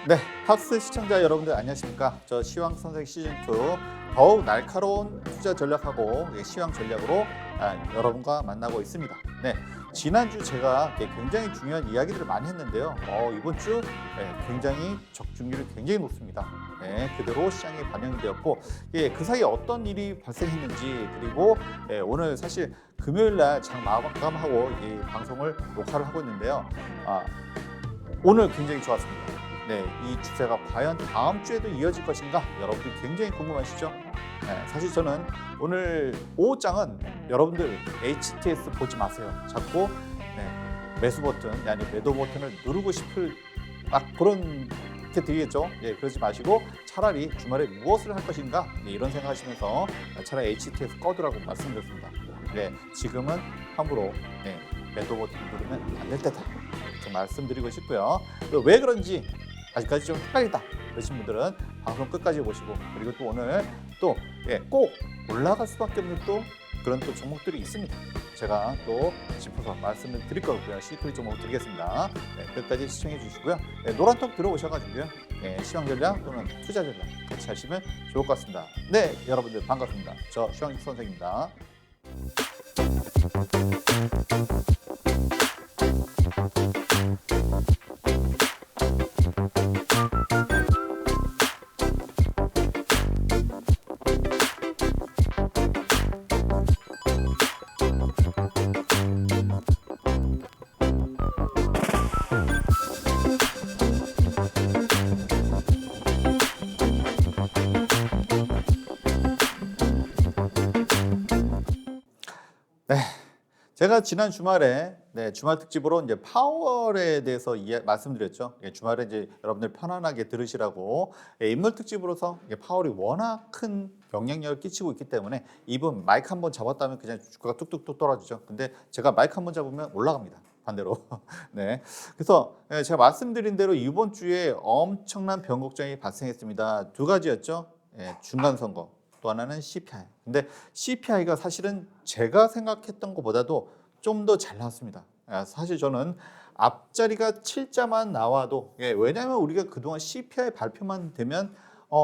네, 학스 시청자 여러분들 안녕하십니까? 저 시황 선생 시즌 2 더욱 날카로운 투자 전략하고 시황 전략으로 여러분과 만나고 있습니다. 네, 지난주 제가 굉장히 중요한 이야기들을 많이 했는데요. 이번 주 굉장히 적중률이 굉장히 높습니다. 네, 그대로 시장에 반영이 되었고 그 사이에 어떤 일이 발생했는지 그리고 오늘 사실 금요일 날 장 마감하고 이 방송을 녹화를 하고 있는데요. 오늘 굉장히 좋았습니다. 네, 이 추세가 과연 다음 주에도 이어질 것인가 여러분들 굉장히 궁금하시죠? 네, 사실 저는 오늘 오후장은 여러분들 HTS 보지 마세요. 자꾸 매수 버튼, 아니 매도 버튼을 누르고 싶을 그런 게 들리겠죠? 그러지 마시고 차라리 주말에 무엇을 할 것인가 이런 생각하시면서 차라리 HTS 꺼두라고 말씀드렸습니다. 네, 지금은 함부로 매도 버튼 누르면 안 될 때다. 이렇게 말씀드리고 싶고요. 왜 그런지 아직까지 좀 헷갈리다 그러신 분들은 방송 끝까지 보시고 그리고 또 오늘 꼭 올라갈 수밖에 없는 또 그런 또 종목들이 있습니다. 제가 또 짚어서 말씀을 드릴 거고요. 시크릿 종목 드리겠습니다. 끝까지 시청해 주시고요. 노란톡 들어오셔가지고요. 시황 전략 또는 투자 전략 같이 하시면 좋을 것 같습니다. 네, 여러분들 반갑습니다. 저 시황 선생입니다. 네, 제가 지난 주말에 주말 특집으로 이제 파월에 대해서 말씀드렸죠. 주말에 이제 여러분들 편안하게 들으시라고 인물 특집으로서 파월이 워낙 큰 영향력을 끼치고 있기 때문에 이분 마이크 한번 잡았다면 그냥 주가가 뚝뚝뚝 떨어지죠. 근데 제가 마이크 한번 잡으면 올라갑니다. 반대로. 네. 그래서 제가 말씀드린 대로 이번 주에 엄청난 변곡점이 발생했습니다. 두 가지였죠. 중간 선거. 또 하나는 CPI. 근데 CPI가 사실은 제가 생각했던 것보다도 좀 더 잘 나왔습니다. 사실 저는 앞자리가 7자만 나와도 왜냐하면 우리가 그동안 CPI 발표만 되면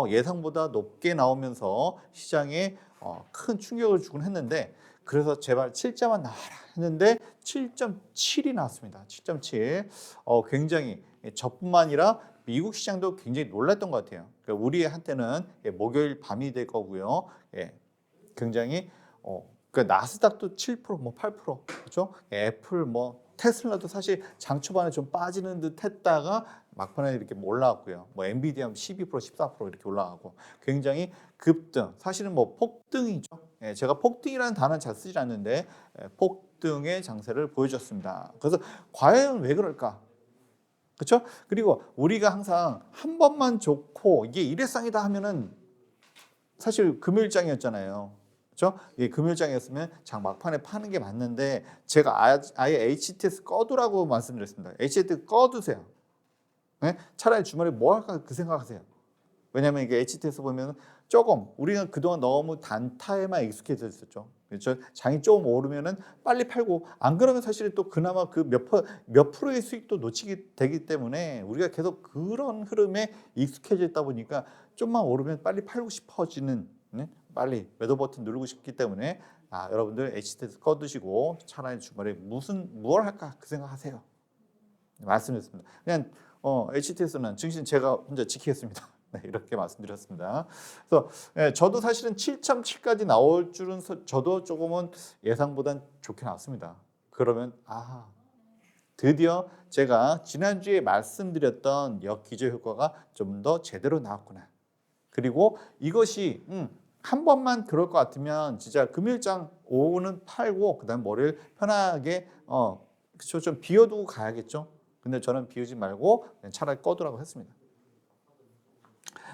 예상보다 높게 나오면서 시장에 큰 충격을 주곤 했는데 그래서 제발 7자만 나와라 했는데 7.7이 나왔습니다. 7.7. 굉장히 저뿐만 아니라 미국 시장도 굉장히 놀랐던 것 같아요. 그러니까 우리 한테는 목요일 밤이 될 거고요. 굉장히 그 나스닥도 7%, 뭐 8%, 그렇죠? 애플, 뭐 테슬라도 사실 장 초반에 좀 빠지는 듯했다가 막판에 이렇게 올라왔고요. 뭐 엔비디아 12%, 14% 이렇게 올라가고 굉장히 급등. 사실은 뭐 폭등이죠. 제가 폭등이라는 단어는 잘 쓰지 않는데 폭등의 장세를 보여줬습니다. 그래서 과연 왜 그럴까? 그렇죠? 그리고 우리가 항상 한 번만 좋고 이게 일회성이다 하면은 사실 금요일장이었잖아요. 그렇죠? 이게 금요일장이었으면 장 막판에 파는 게 맞는데 제가 아예 HTS 꺼두라고 말씀드렸습니다. HTS 꺼두세요. 네? 차라리 주말에 뭐 할까 그 생각하세요. 왜냐하면 이게 HTS 보면 조금 우리가 그동안 너무 단타에만 익숙해져 있었죠. 그렇죠? 장이 조금 오르면은 빨리 팔고 안 그러면 사실 또 그나마 그 몇 프로의 수익도 놓치게 되기 때문에 우리가 계속 그런 흐름에 익숙해져 있다 보니까 좀만 오르면 빨리 팔고 싶어지는 빨리 매도 버튼 누르고 싶기 때문에 여러분들 HTS 꺼두시고 차라리 주말에 무엇 할까 그 생각하세요. 말씀드렸습니다. 그냥 HTS는 증신 제가 혼자 지키겠습니다. 네, 이렇게 말씀드렸습니다. 그래서 저도 사실은 7.7까지 나올 줄은 저도 조금은 예상보단 좋게 나왔습니다. 그러면 드디어 제가 지난주에 말씀드렸던 역기저 효과가 좀 더 제대로 나왔구나. 그리고 이것이 한 번만 그럴 것 같으면 진짜 금요일장 오후는 팔고 그다음 월요일 편하게 그쵸, 좀 비워두고 가야겠죠. 근데 저는 비우지 말고 차라리 꺼두라고 했습니다.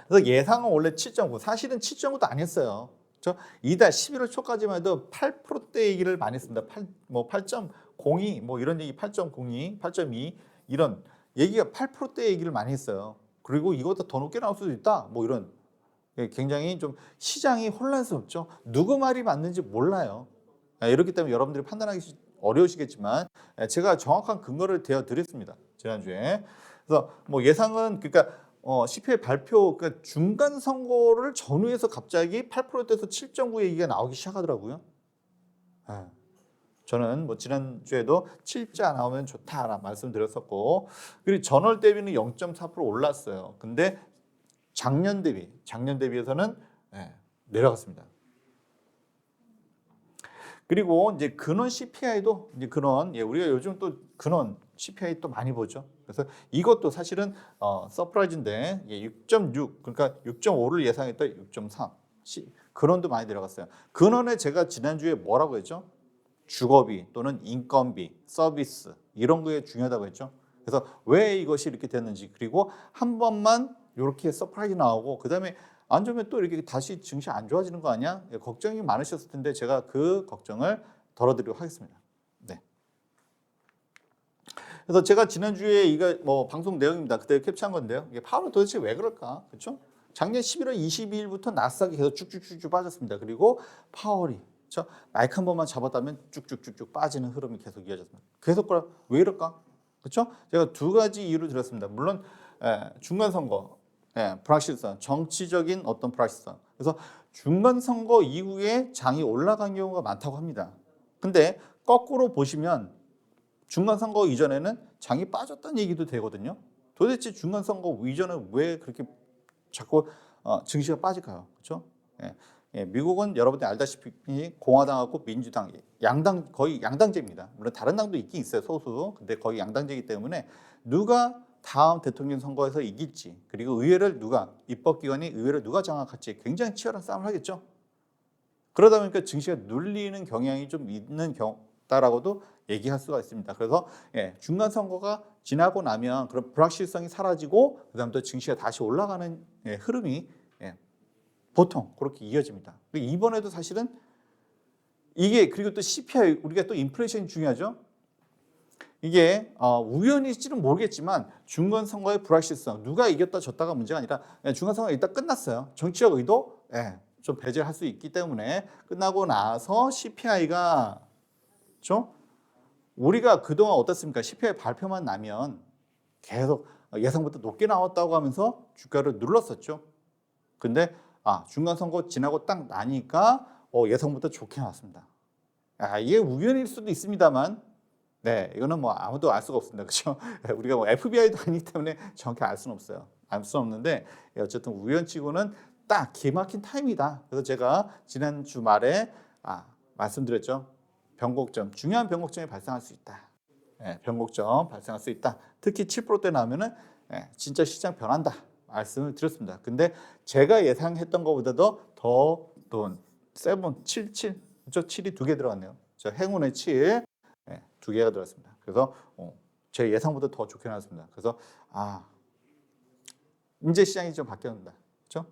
그래서 예상은 원래 7.9, 사실은 7.9도 아니었어요. 그렇죠? 이달 11월 초까지만 해도 8%대 얘기를 많이 했습니다. 8.02 뭐 이런 얘기 8.02, 8.2 이런 얘기가 8%대 얘기를 많이 했어요. 그리고 이것보다 더 높게 나올 수도 있다. 뭐 이런 굉장히 좀 시장이 혼란스럽죠. 누구 말이 맞는지 몰라요. 이렇기 때문에 여러분들이 판단하기 어려우시겠지만 제가 정확한 근거를 대어 드렸습니다. 지난주에. 그래서 뭐 예상은 그러니까 CPI 발표 그러니까 중간 선거를 전후해서 갑자기 8%대에서 7.9 얘기가 나오기 시작하더라고요. 예. 저는 뭐 지난주에도 7자 나오면 좋다라 말씀드렸었고 그리고 전월 대비는 0.4% 올랐어요. 근데 작년 대비해서는 내려갔습니다. 그리고 이제 근원 CPI도 이제 근원 우리가 요즘 또 근원 CPI 또 많이 보죠. 그래서 이것도 사실은 서프라이즈인데 6.6 그러니까 6.5를 예상했다 6.3 근원도 많이 내려갔어요. 근원에 제가 지난주에 뭐라고 했죠? 주거비 또는 인건비, 서비스 이런 거에 중요하다고 했죠. 그래서 왜 이것이 이렇게 됐는지 그리고 한 번만 이렇게 서프라이즈 나오고 그다음에 안 좋으면 또 이렇게 다시 증시 안 좋아지는 거 아니야? 걱정이 많으셨을 텐데 제가 그 걱정을 덜어드리도록 하겠습니다. 네. 그래서 제가 지난주에 이거 뭐 방송 내용입니다. 그때 캡처한 건데요. 이게 파월은 도대체 왜 그럴까? 그렇죠? 작년 11월 22일부터 나스닥이 계속 쭉쭉쭉쭉 빠졌습니다. 그리고 파월이 그렇죠? 마이크 한 번만 잡았다면 쭉쭉쭉쭉 빠지는 흐름이 계속 이어졌습니다. 계속 왜 이럴까? 그렇죠? 제가 두 가지 이유를 들었습니다. 물론 중간 선거, 불확실성, 정치적인 어떤 불확실성. 그래서 중간 선거 이후에 장이 올라간 경우가 많다고 합니다. 근데 거꾸로 보시면 중간 선거 이전에는 장이 빠졌다는 얘기도 되거든요. 도대체 중간 선거 이전에 왜 그렇게 자꾸 증시가 빠질까요? 그렇죠? 미국은 여러분들이 알다시피 공화당하고 민주당 양당 거의 양당제입니다. 물론 다른 당도 있긴 있어요 소수. 근데 거의 양당제이기 때문에 누가 다음 대통령 선거에서 이길지 그리고 의회를 누가 입법기관이 의회를 누가 장악할지 굉장히 치열한 싸움을 하겠죠. 그러다 보니까 증시가 눌리는 경향이 좀 있는 경우다라고도 얘기할 수가 있습니다. 그래서 중간 선거가 지나고 나면 그런 불확실성이 사라지고 그다음부터 증시가 다시 올라가는 흐름이 보통 그렇게 이어집니다. 이번에도 사실은 이게 그리고 또 CPI 우리가 또 인플레이션이 중요하죠. 이게 우연일지는 모르겠지만 중간 선거의 불확실성 누가 이겼다 졌다가 문제가 아니라 중간 선거가 일단 끝났어요. 정치적 의도 좀 배제할 수 있기 때문에 끝나고 나서 CPI가 그렇죠? 우리가 그동안 어떻습니까? CPI 발표만 나면 계속 예상보다 높게 나왔다고 하면서 주가를 눌렀었죠. 근데 중간 선거 지나고 딱 나니까 예상보다 좋게 나왔습니다. 이게 우연일 수도 있습니다만 이거는 뭐 아무도 알 수가 없습니다. 그렇죠? 우리가 뭐 FBI도 아니기 때문에 정확히 알 수는 없어요. 알 수는 없는데 어쨌든 우연치고는 딱 기막힌 타임이다. 그래서 제가 지난 주말에 말씀드렸죠. 변곡점, 중요한 변곡점이 발생할 수 있다. 변곡점 발생할 수 있다. 특히 7%대 나오면은 진짜 시장 변한다. 말씀을 드렸습니다. 근데 제가 예상했던 것보다도 더 높은 7, 7, 그렇죠? 7이 2개 들어갔네요. 저 행운의 7, 2개가 들어갔습니다. 그래서 제 예상보다 더 좋게 나왔습니다. 그래서 이제 시장이 좀 바뀌었습니다. 그렇죠?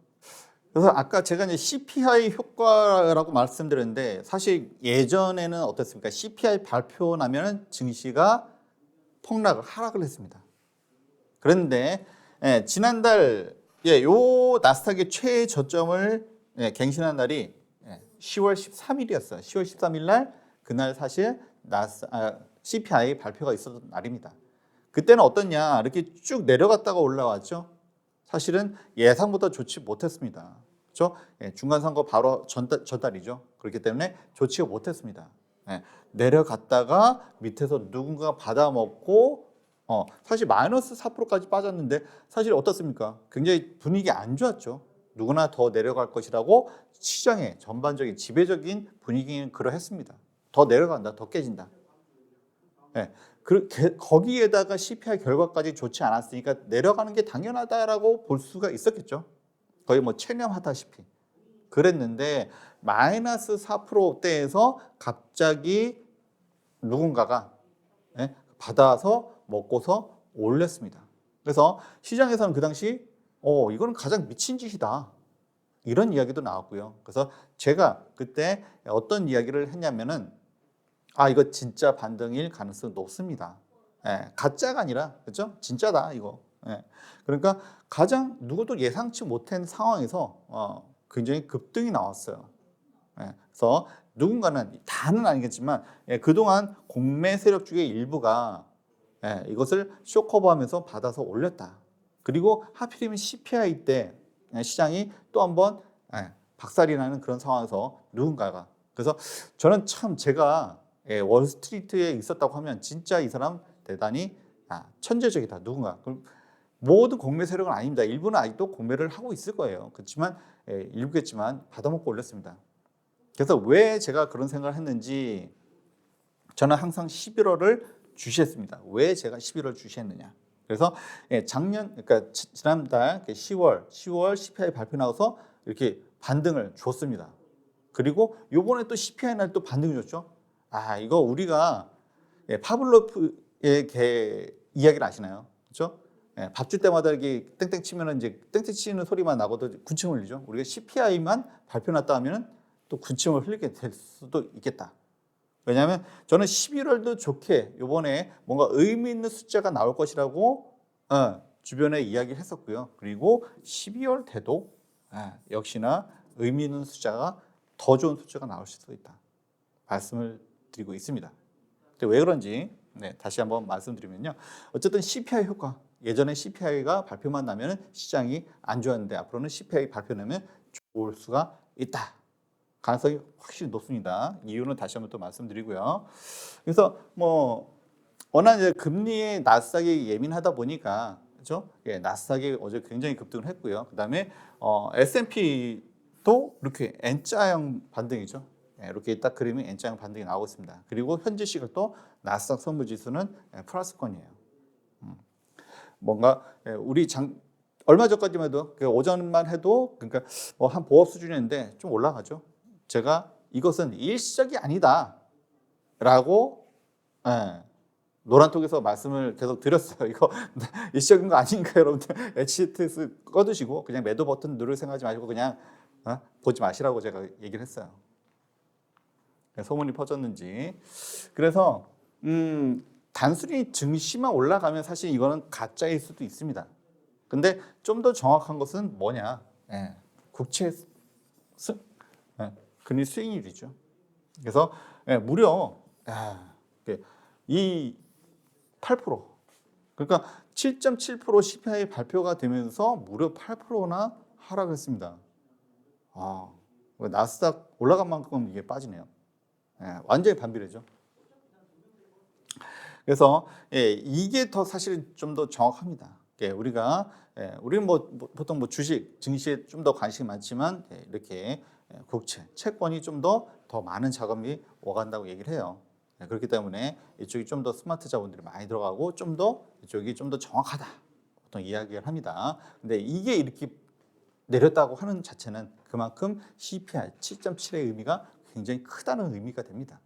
그래서 아까 제가 이제 CPI 효과라고 말씀드렸는데 사실 예전에는 어떻습니까? CPI 발표 나면 증시가 폭락을 하락을 했습니다. 그런데 지난달 요 나스닥의 최저점을 갱신한 날이 10월 13일이었어요. 10월 13일 날 그날 사실 CPI 발표가 있었던 날입니다. 그때는 어떻냐? 이렇게 쭉 내려갔다가 올라왔죠. 사실은 예상보다 좋지 못했습니다. 그렇죠? 중간 선거 바로 전달이죠. 그렇기 때문에 좋지 못했습니다. 내려갔다가 밑에서 누군가 받아먹고 사실 마이너스 4%까지 빠졌는데 사실 어떻습니까? 굉장히 분위기 안 좋았죠. 누구나 더 내려갈 것이라고 시장의 전반적인 지배적인 분위기는 그러했습니다. 더 내려간다, 더 깨진다. 거기에다가 CPI 결과까지 좋지 않았으니까 내려가는 게 당연하다라고 볼 수가 있었겠죠. 거의 뭐 체념하다시피 그랬는데 마이너스 4%대에서 갑자기 누군가가 받아서 먹고서 올렸습니다. 그래서 시장에서는 그 당시 이거는 가장 미친 짓이다. 이런 이야기도 나왔고요. 그래서 제가 그때 어떤 이야기를 했냐면은 이거 진짜 반등일 가능성이 높습니다. 가짜가 아니라 그렇죠? 진짜다 이거. 그러니까 가장 누구도 예상치 못한 상황에서 굉장히 급등이 나왔어요. 그래서 누군가는 다는 아니겠지만 그동안 공매 세력 중의 일부가 이것을 쇼커버하면서 받아서 올렸다. 그리고 하필이면 CPI 때 시장이 또 한번 박살이 나는 그런 상황에서 누군가가 그래서 저는 참 제가 월스트리트에 있었다고 하면 진짜 이 사람 대단히 천재적이다 누군가. 모든 공매 세력은 아닙니다. 일부는 아직도 공매를 하고 있을 거예요. 그렇지만 일부겠지만 받아먹고 올렸습니다. 그래서 왜 제가 그런 생각을 했는지 저는 항상 11월을 주시했습니다. 왜 제가 11월 주시했느냐? 그래서 작년 그러니까 지난달 10월 CPI 발표 나와서 이렇게 반등을 줬습니다. 그리고 요번에 또 CPI 날 또 반등이 줬죠. 이거 우리가 파블로프의 이야기를 아시나요? 그렇죠? 밥 줄 때마다 이렇게 땡땡 치면은 이제 땡땡 치는 소리만 나고도 군침을 흘리죠. 우리가 CPI만 발표 났다 하면은 또 군침을 흘리게 될 수도 있겠다. 왜냐하면 저는 11월도 좋게 이번에 뭔가 의미 있는 숫자가 나올 것이라고 주변에 이야기를 했었고요. 그리고 12월 돼도 역시나 의미 있는 숫자가 더 좋은 숫자가 나올 수도 있다. 말씀을 드리고 있습니다. 왜 그런지 다시 한번 말씀드리면요. 어쨌든 CPI 효과. 예전에 CPI가 발표만 나면 시장이 안 좋았는데 앞으로는 CPI 발표나면 좋을 수가 있다. 가능성이 확실히 높습니다. 이유는 다시 한번 또 말씀드리고요. 그래서 워낙 이제 금리에 나스닥이 예민하다 보니까 그렇죠? 나스닥이 어제 굉장히 급등을 했고요. 그다음에 S&P도 이렇게 N자형 반등이죠. 이렇게 딱 그림이 N자형 반등이 나오고 있습니다. 그리고 현재 시각도 나스닥 선물지수는 플러스권이에요. 뭔가 우리 얼마 전까지만 해도 오전만 해도 그러니까 한 보합 수준이었는데 좀 올라가죠. 제가 이것은 일시적이 아니다라고 노란톡에서 말씀을 계속 드렸어요. 이거 일시적인 거 아닌가 여러분들 HTS 꺼두시고 그냥 매도 버튼 누를 생각하지 마시고 그냥 보지 마시라고 제가 얘기를 했어요. 소문이 퍼졌는지. 그래서 단순히 증시만 올라가면 사실 이거는 가짜일 수도 있습니다. 근데 좀 더 정확한 것은 뭐냐? 국채 금리 수익률이죠. 그래서 무려 이 8% 그러니까 7.7% CPI 발표가 되면서 무려 8%나 하락했습니다. 나스닥 올라간 만큼 이게 빠지네요. 완전히 반비례죠. 그래서 이게 더 사실 좀 더 정확합니다. 우리는 보통 주식, 증시에 좀 더 관심이 많지만 이렇게 국채, 채권이 좀 더 많은 자금이 오간다고 얘기를 해요. 그렇기 때문에 이쪽이 좀 더 스마트 자본들이 많이 들어가고 이쪽이 좀 더 정확하다. 보통 이야기를 합니다. 근데 이게 이렇게 내렸다고 하는 자체는 그만큼 CPI 7.7의 의미가 굉장히 크다는 의미가 됩니다.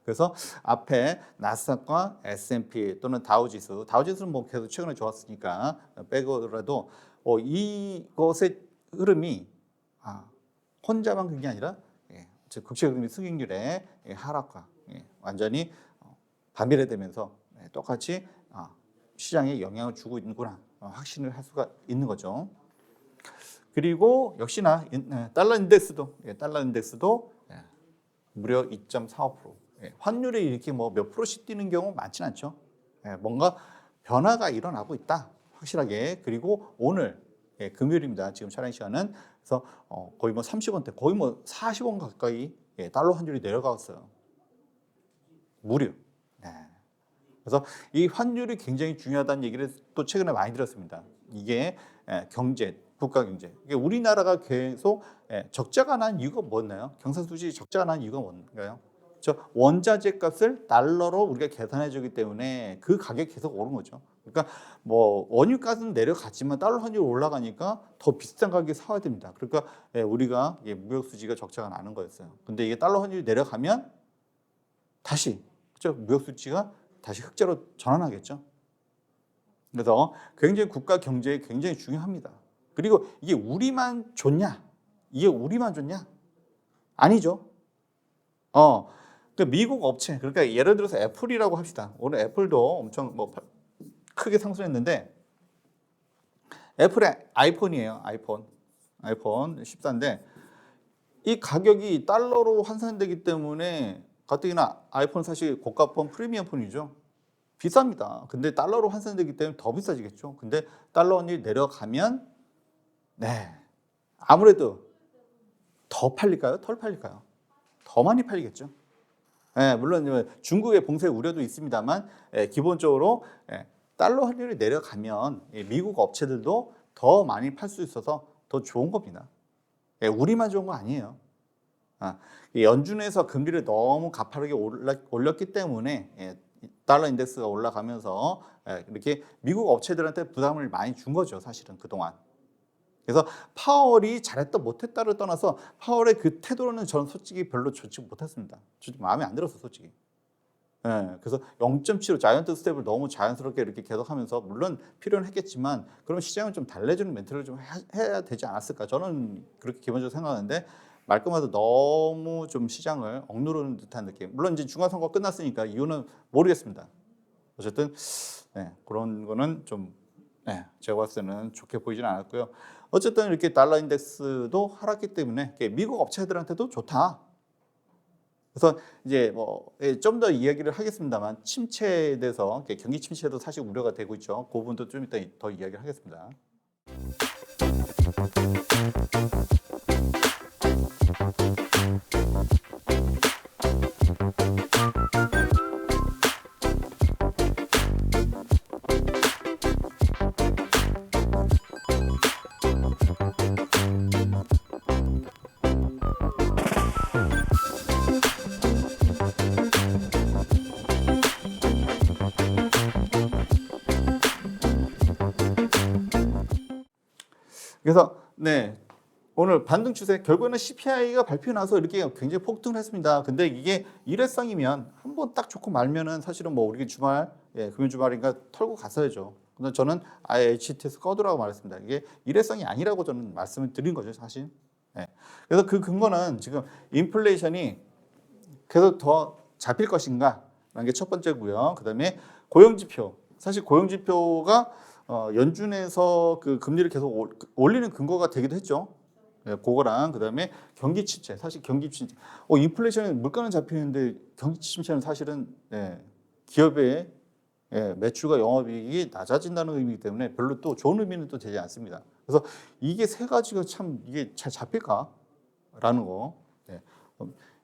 그래서 앞에 나스닥과 S&P 또는 다우지수는 계속 최근에 좋았으니까 빼고라도 이것의 흐름이 혼자만 그게 아니라 국채 금리 수익률의 하락과 완전히 반비례되면서 똑같이 시장에 영향을 주고 있는구나 확신을 할 수가 있는 거죠. 그리고 역시나 달러 인덱스도 무려 2.45%. 환율이 이렇게 몇 프로씩 뛰는 경우 많지는 않죠. 뭔가 변화가 일어나고 있다. 확실하게. 그리고 오늘 금요일입니다. 지금 촬영 시간은. 그래서 거의 30원대, 거의 40원 가까이 달러 환율이 내려갔어요. 무려. 그래서 이 환율이 굉장히 중요하다는 얘기를 또 최근에 많이 들었습니다. 이게 경제, 국가 경제. 우리나라가 계속 적자가 난 이유가 뭐였나요? 경상수지 적자가 난 이유가 뭔가요? 원자재 값을 달러로 우리가 계산해 주기 때문에 그 가격이 계속 오른 거죠. 그러니까 원유값은 내려갔지만 달러 환율이 올라가니까 더 비싼 가격에 사야 됩니다. 그러니까 우리가 무역 수지가 적자가 나는 거였어요. 근데 이게 달러 환율이 내려가면 다시 무역 수지가 다시 흑자로 전환하겠죠. 그래서 굉장히 국가 경제에 굉장히 중요합니다. 그리고 이게 우리만 좋냐? 아니죠. 미국 업체, 그러니까 예를 들어서 애플이라고 합시다. 오늘 애플도 엄청 크게 상승했는데 애플의 아이폰이에요. 아이폰 14인데 이 가격이 달러로 환산되기 때문에 가뜩이나 아이폰 사실 고가폰 프리미엄 폰이죠. 비쌉니다. 근데 달러로 환산되기 때문에 더 비싸지겠죠. 근데 달러 환율이 내려가면 네, 아무래도 더 팔릴까요? 덜 팔릴까요? 더 많이 팔리겠죠. 예, 물론 중국의 봉쇄 우려도 있습니다만 기본적으로 달러 환율이 내려가면 미국 업체들도 더 많이 팔 수 있어서 더 좋은 겁니다. 우리만 좋은 거 아니에요. 연준에서 금리를 너무 가파르게 올렸기 때문에 달러 인덱스가 올라가면서 이렇게 미국 업체들한테 부담을 많이 준 거죠, 사실은 그동안. 그래서 파월이 잘했다 못했다를 떠나서 파월의 그 태도는 저는 솔직히 별로 좋지 못했습니다. 마음에 안 들었어, 솔직히. 그래서 0.75 자이언트 스텝을 너무 자연스럽게 이렇게 계속하면서 물론 필요는 했겠지만 그럼 시장을 좀 달래주는 멘트를 좀 해야 되지 않았을까? 저는 그렇게 기본적으로 생각하는데 말끔해서 너무 좀 시장을 억누르는 듯한 느낌. 물론 이제 중간선거 끝났으니까 이유는 모르겠습니다. 어쨌든 그런 거는 좀 제가 봤을 때는 좋게 보이지는 않았고요. 어쨌든 이렇게 달러 인덱스도 하락했기 때문에 미국 업체들한테도 좋다. 그래서 이제 좀 더 이야기를 하겠습니다만 침체에 대해서 경기 침체도 사실 우려가 되고 있죠. 그 부분도 좀 이따 더 이야기를 하겠습니다. 그래서 오늘 반등 추세 결국에는 CPI가 발표 나서 이렇게 굉장히 폭등을 했습니다. 근데 이게 일회성이면 한번 딱 좋고 말면은 사실은 우리 주말 금요일 주말인가 털고 갔어야죠. 근데 저는 아예 HTS 꺼두라고 말했습니다. 이게 일회성이 아니라고 저는 말씀을 드린 거죠, 사실. 그래서 그 근거는 지금 인플레이션이 계속 더 잡힐 것인가 라는 게 첫 번째고요. 그다음에 고용지표. 사실 고용지표가 연준에서 그 금리를 계속 올리는 근거가 되기도 했죠. 그거랑 그다음에 경기 침체. 사실 경기 침체. 인플레이션은 물가는 잡히는데 경기 침체는 사실은 기업의 매출과 영업이익이 낮아진다는 의미이기 때문에 별로 또 좋은 의미는 또 되지 않습니다. 그래서 이게 세 가지가 참 이게 잘 잡힐까라는 거.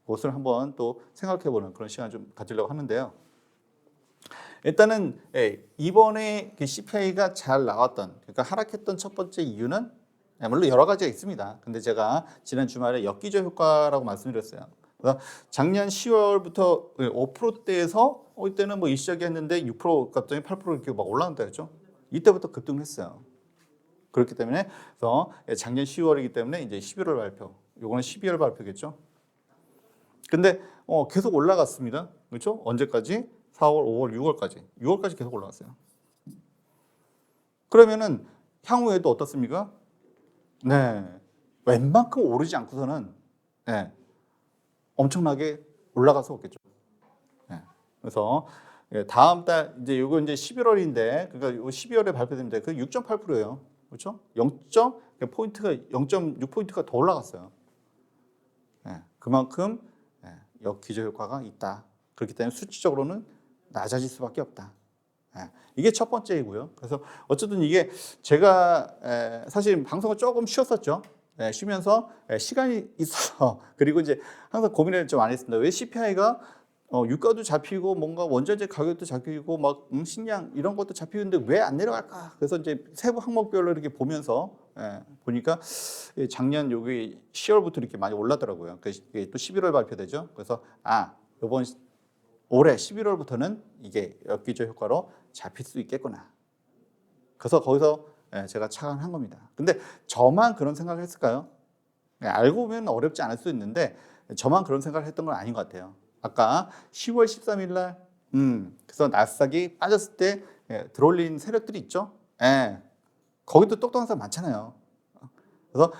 그것을 한번 또 생각해보는 그런 시간을 좀 가지려고 하는데요. 일단은 이번에 CPI가 잘 나왔던, 그러니까 하락했던 첫 번째 이유는 물론 여러 가지가 있습니다. 근데 제가 지난 주말에 역기저 효과라고 말씀드렸어요. 그래서 작년 10월부터 5%대에서 이때는 일시적이 했는데 6% 갑자기 8% 이렇게 막 올라간다 했죠. 이때부터 급등을 했어요. 그렇기 때문에 그래서 작년 10월이기 때문에 이제 11월 발표, 요거는 12월 발표겠죠. 근데 계속 올라갔습니다. 그렇죠? 언제까지? 4월, 5월, 6월까지. 6월까지 계속 올라갔어요. 그러면은 향후에도 어떻습니까? 웬만큼 오르지 않고서는 엄청나게 올라가서 오겠죠. 그래서 다음 달 이제 이거 이제 11월인데 그러니까 12월에 발표됩니다. 그 6.8%예요. 그렇죠? 0.포인트가 0.6포인트가 더 올라갔어요. 그만큼 역기저 효과가 있다. 그렇기 때문에 수치적으로는 낮아질 수밖에 없다. 이게 첫 번째이고요. 그래서 어쨌든 이게 제가 사실 방송을 조금 쉬었었죠. 쉬면서 시간이 있어서 그리고 이제 항상 고민을 좀 안 했습니다. 왜 CPI가 유가도 잡히고 뭔가 원자재 가격도 잡히고 막 식량 이런 것도 잡히는데 왜 안 내려갈까? 그래서 이제 세부 항목별로 이렇게 보면서 보니까 작년 여기 10월부터 이렇게 많이 올라더라고요. 그게 또 11월 발표되죠. 그래서 이번 올해 11월부터는 이게 역기저 효과로 잡힐 수 있겠구나. 그래서 거기서 제가 착안한 겁니다. 근데 저만 그런 생각을 했을까요? 알고 보면 어렵지 않을 수 있는데 저만 그런 생각을 했던 건 아닌 것 같아요. 아까 10월 13일 날 그래서 나스닥이 빠졌을 때 들어올린 세력들이 있죠. 거기도 똑똑한 사람 많잖아요. 그래서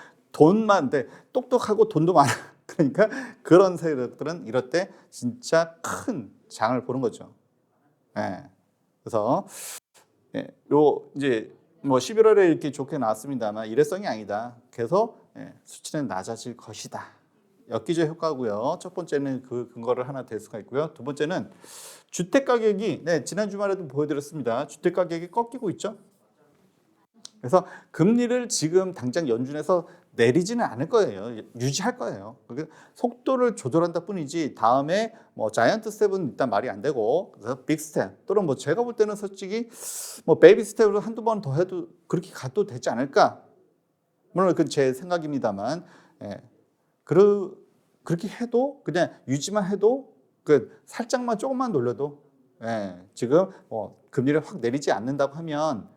똑똑하고 돈도 많아. 그러니까 그런 세력들은 이럴 때 진짜 큰 장을 보는 거죠. 그래서 요 이제 11월에 이렇게 좋게 나왔습니다만 일회성이 아니다. 그래서 수치는 낮아질 것이다. 엽기적 효과고요. 첫 번째는 그 근거를 하나 댈 수가 있고요. 두 번째는 주택 가격이 지난 주말에도 보여드렸습니다. 주택 가격이 꺾이고 있죠. 그래서 금리를 지금 당장 연준에서 내리지는 않을 거예요. 유지할 거예요. 속도를 조절한다 뿐이지 다음에 뭐 자이언트 스텝은 일단 말이 안 되고 그래서 빅 스텝 또는 뭐 제가 볼 때는 솔직히 뭐 베이비 스텝으로 한두 번 더 해도 그렇게 가도 되지 않을까? 물론 그 제 생각입니다만 그렇게 해도 그냥 유지만 해도 살짝만 조금만 놀려도 지금 금리를 확 내리지 않는다고 하면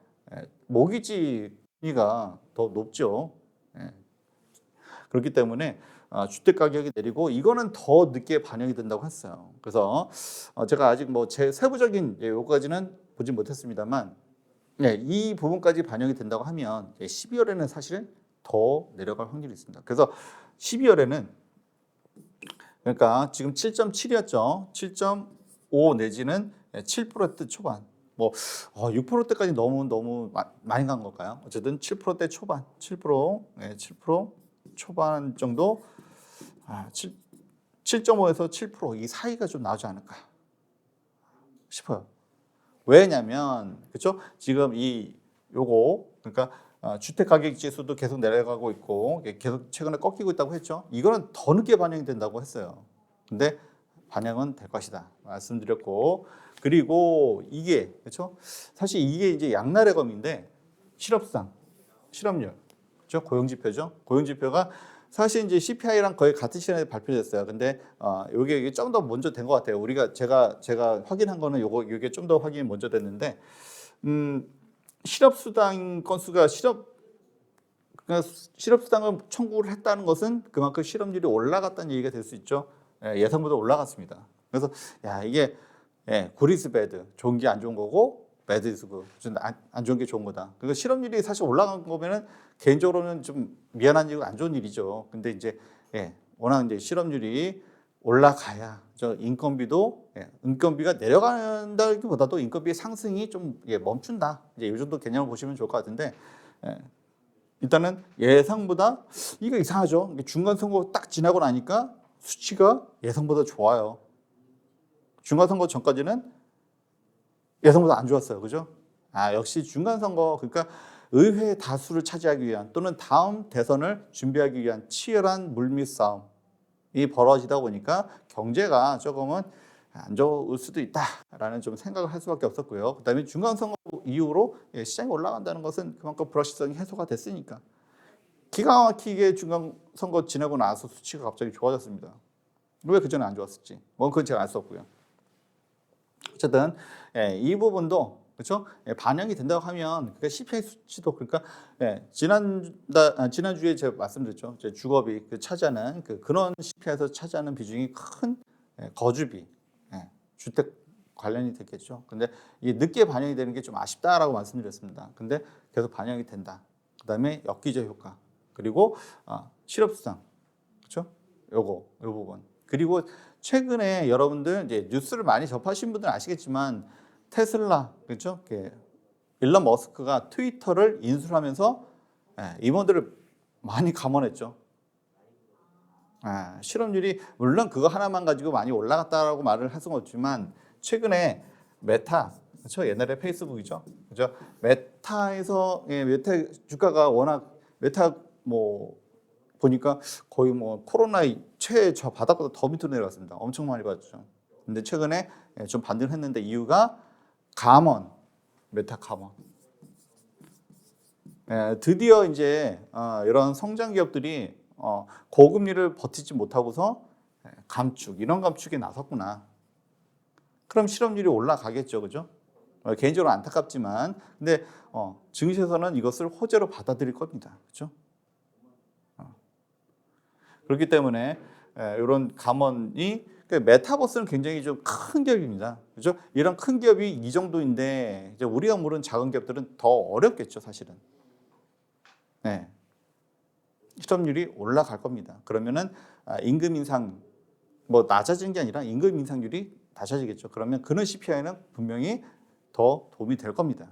모기지가 더 높죠. 그렇기 때문에 주택 가격이 내리고 이거는 더 늦게 반영이 된다고 했어요. 그래서 제가 아직 뭐 제 세부적인 요까지는 보지 못했습니다만 이 부분까지 반영이 된다고 하면 12월에는 사실은 더 내려갈 확률이 있습니다. 그래서 12월에는 그러니까 지금 7.7이었죠. 7.5 내지는 7% 초반. 뭐 6%대까지 너무 많이 간 걸까요? 어쨌든 7%대 초반, 7% 초반 정도, 7.5에서 7%이 사이가 좀 나오지 않을까 싶어요. 왜냐면 그렇죠? 지금 요거 그러니까 주택 가격 지수도 계속 내려가고 있고 계속 최근에 꺾이고 있다고 했죠. 이거는 더 늦게 반영이 된다고 했어요. 근데 반영은 될 것이다 말씀드렸고 그리고 이게 그렇죠? 사실 이게 이제 양날의 검인데 실업률 그렇죠? 고용지표죠. 고용지표가 사실 이제 CPI랑 거의 같은 시간에 발표됐어요. 근데 이게 좀 더 먼저 된 것 같아요. 제가 확인한 거는 요게 좀 더 확인이 먼저 됐는데 실업수당 건수가 그러니까 실업수당을 청구를 했다는 것은 그만큼 실업률이 올라갔다는 얘기가 될 수 있죠. 예상보다 올라갔습니다. 그래서 이게 good is bad, 좋은 게 안 좋은 거고 bad is good, 안 좋은 게 좋은 거다. 그러니까 실업률이 사실 올라간 거면은 개인적으로는 좀 미안한 일이고 안 좋은 일이죠. 근데 이제 워낙 이제 실업률이 올라가야 인건비도 인건비가 내려간다기보다도 인건비의 상승이 좀 멈춘다. 이제 이 정도 개념을 보시면 좋을 것 같은데 일단은 예상보다 이거 이상하죠. 중간 선거 딱 지나고 나니까 수치가 예상보다 좋아요. 중간 선거 전까지는 예상보다 안 좋았어요. 그죠? 역시 중간 선거 그러니까 의회 다수를 차지하기 위한 또는 다음 대선을 준비하기 위한 치열한 물밑 싸움이 벌어지다 보니까 경제가 조금은 안 좋을 수도 있다라는 좀 생각을 할 수밖에 없었고요. 그다음에 중간 선거 이후로 시장이 올라간다는 것은 그만큼 불확실성이 해소가 됐으니까 기가 막히게 중간 선거 지나고 나서 수치가 갑자기 좋아졌습니다. 왜 그전에 안 좋았을지 그건 제가 알 수 없고요. 어쨌든 이 부분도 그렇죠? 반영이 된다고 하면 그러니까 CPI 수치도 그러니까 지난주에 제가 말씀드렸죠. 주거비 차지하는 근원 CPI에서 차지하는 비중이 큰 거주비, 주택 관련이 됐겠죠. 근데 이게 늦게 반영이 되는 게 좀 아쉽다라고 말씀드렸습니다. 근데 계속 반영이 된다. 그다음에 엽기적 효과 그리고 실업수당 그렇죠? 요 부분 그리고 최근에 여러분들 이제 뉴스를 많이 접하신 분들은 아시겠지만 테슬라 그렇죠? 일론 머스크가 트위터를 인수하면서 임원들을 많이 감원했죠. 실업률이 물론 그거 하나만 가지고 많이 올라갔다라고 말을 할 수는 없지만 최근에 메타 그렇죠? 옛날에 페이스북이죠. 그죠? 메타에서 메타 주가가 워낙 메타 보니까 거의 코로나 최저 바닥보다 더 밑으로 내려갔습니다. 엄청 많이 빠졌죠. 근데 최근에 좀 반등을 했는데 이유가 메타 감원. 드디어 이제 이런 성장 기업들이 고금리를 버티지 못하고서 이런 감축에 나섰구나. 그럼 실업률이 올라가겠죠, 그죠? 개인적으로 안타깝지만, 근데 증시에서는 이것을 호재로 받아들일 겁니다, 그렇죠? 그렇기 때문에 이런 감원이 메타버스는 굉장히 좀 큰 기업입니다. 그렇죠? 이런 큰 기업이 이 정도인데 이제 우리가 모르는 작은 기업들은 더 어렵겠죠, 사실은. 실업률이 올라갈 겁니다. 그러면은 임금 인상 낮아지는 게 아니라 임금 인상률이 낮아지겠죠. 그러면 근원 CPI는 분명히 더 도움이 될 겁니다.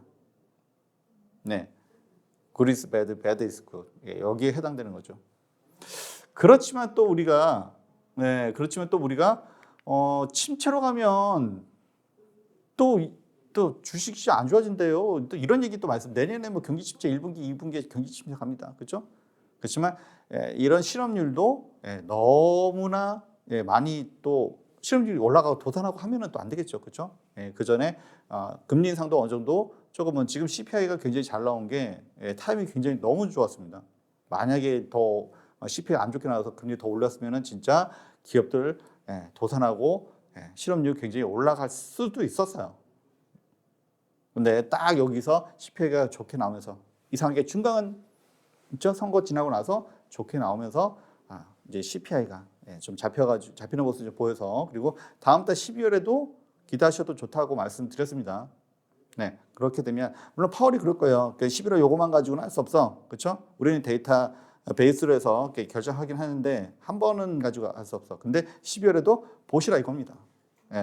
good is bad, bad is good. 여기에 해당되는 거죠. 그렇지만 또 우리가 침체로 가면 또 주식시장 안 좋아진대요. 또 이런 얘기 또 말씀. 내년에 뭐 경기 침체 1분기, 2분기에 경기 침체 갑니다. 그렇죠? 그렇지만 이런 실업률도 너무나 많이 또 실업률이 올라가고 도산하고 하면은 또 안 되겠죠. 그렇죠? 그 전에 금리 인상도 어느 정도 조금은 지금 CPI가 굉장히 잘 나온 게 타이밍이 굉장히 너무 좋았습니다. 만약에 더 CPI 안 좋게 나와서 금리 더 올렸으면은 진짜 기업들 도산하고 실업률 굉장히 올라갈 수도 있었어요. 근데 딱 여기서 CPI가 좋게 나오면서 이상하게 중간 선거 지나고 나서 좋게 나오면서 이제 CPI가 좀 잡히는 모습을 좀 보여서 그리고 다음 달 12월에도 기대하셔도 좋다고 말씀드렸습니다. 네, 그렇게 되면 물론 파월이 그럴 거예요. 11월 요거만 가지고는 할 수 없어, 그렇죠? 우리는 데이터 베이스로 해서 결정하긴 하는데 한 번은 가지고 할 수 없어. 근데 12월에도 보시라 이겁니다.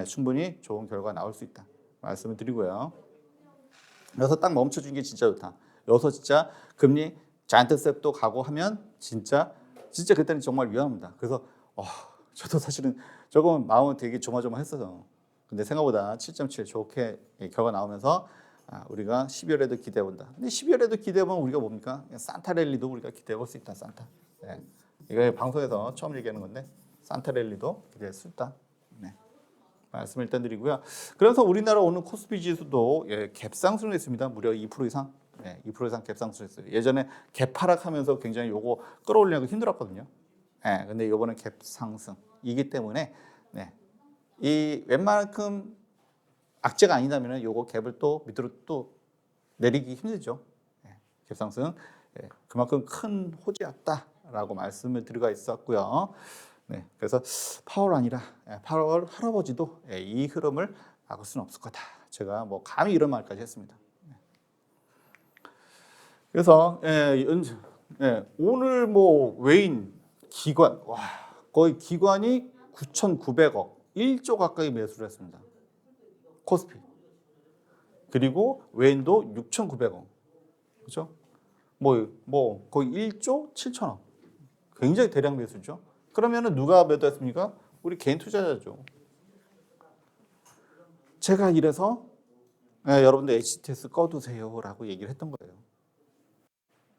충분히 좋은 결과 나올 수 있다 말씀을 드리고요. 여기서 딱 멈춰준 게 진짜 좋다. 여기서 진짜 금리 자이언트 스텝도 가고 하면 진짜 그때는 정말 위험합니다. 그래서 저도 사실은 조금 마음은 되게 조마조마했어요. 근데 생각보다 7.7 좋게 결과 나오면서 우리가 12월에도 기대해 본다. 근데 12월에도 기대해 보면 우리가 뭡니까? 산타랠리도 우리가 기대해 볼 수 있다. 산타. 이거 방송에서 처음 얘기하는 건데 산타랠리도 기대할 수 있다. 말씀을 일단 드리고요. 그래서 우리나라 오늘 코스피 지수도 갭상승을 했습니다. 무려 2% 이상. 2% 이상 갭상승을 했어요. 예전에 갭하락하면서 굉장히 요거 끌어올리는 거 힘들었거든요. 근데 이번엔 갭상승이기 때문에 이 웬만큼 악재가 아니다면 요거 갭을 또 밑으로 또 내리기 힘들죠. 갭상승 그만큼 큰 호재였다라고 말씀을 드리고 있었고요. 그래서 파월 아니라 파월 할아버지도 이 흐름을 막을 수는 없을 거다. 제가 뭐 감히 이런 말까지 했습니다. 그래서 오늘 뭐 외인 기관 거의 기관이 9,900억 1조 가까이 매수를 했습니다. 코스피. 그리고 외인도 6,900억. 그렇죠? 뭐 거의 1조 7천억. 굉장히 대량 매수죠. 그러면은 누가 매도했습니까? 우리 개인 투자자죠. 제가 이래서 여러분들 HTS 꺼두세요라고 얘기를 했던 거예요.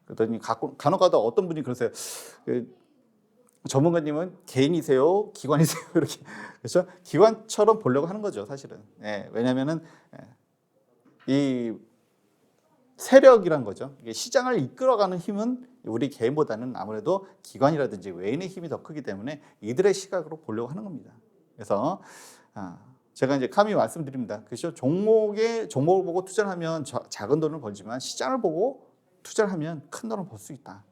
그랬더니 간혹가다 어떤 분이 그러세요. 전문가님은 개인이세요, 기관이세요 이렇게 그렇죠? 기관처럼 보려고 하는 거죠, 사실은. 왜냐하면은 이 세력이란 거죠. 시장을 이끌어가는 힘은 우리 개인보다는 아무래도 기관이라든지 외인의 힘이 더 크기 때문에 이들의 시각으로 보려고 하는 겁니다. 그래서 제가 이제 감히 말씀드립니다. 그렇죠? 종목을 보고 투자를 하면 작은 돈을 벌지만 시장을 보고 투자를 하면 큰 돈을 벌 수 있다.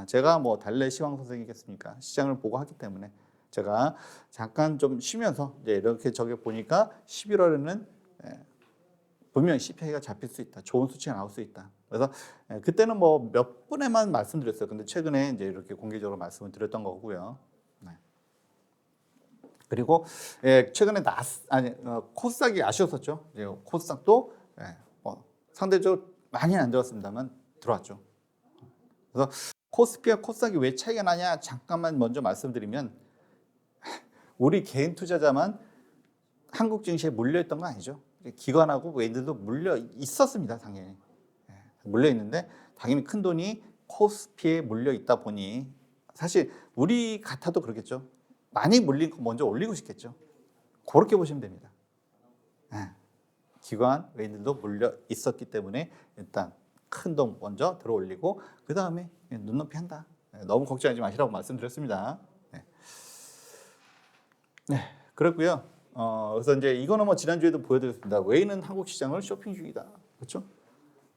제가 뭐 달래 시황 선생이겠습니까? 시장을 보고 하기 때문에 제가 잠깐 좀 쉬면서 이제 이렇게 저기 보니까 11월에는 분명히 CPI가 잡힐 수 있다. 좋은 수치가 나올 수 있다. 그래서 그때는 뭐 몇 분에만 말씀드렸어요. 근데 최근에 이제 이렇게 공개적으로 말씀을 드렸던 거고요. 그리고 최근에 코스닥이 아쉬웠었죠. 코스닥도 상대적으로 많이는 안 들었습니다만 들어왔죠. 그래서 코스피와 코스닥이 왜 차이가 나냐 잠깐만 먼저 말씀드리면 우리 개인 투자자만 한국 증시에 물려있던 거 아니죠. 기관하고 외인들도 물려 있었습니다. 당연히 물려 있는데 당연히 큰 돈이 코스피에 물려 있다 보니 사실 우리 같아도 그렇겠죠. 많이 물린 거 먼저 올리고 싶겠죠. 그렇게 보시면 됩니다. 기관 외인들도 물려 있었기 때문에 일단 큰 돈 먼저 들어 올리고 그 다음에 눈높이 한다. 너무 걱정하지 마시라고 말씀드렸습니다. 그렇고요. 그래서 이제 이거는 뭐 지난주에도 보여드렸습니다. 외인은 한국 시장을 쇼핑 중이다. 그렇죠?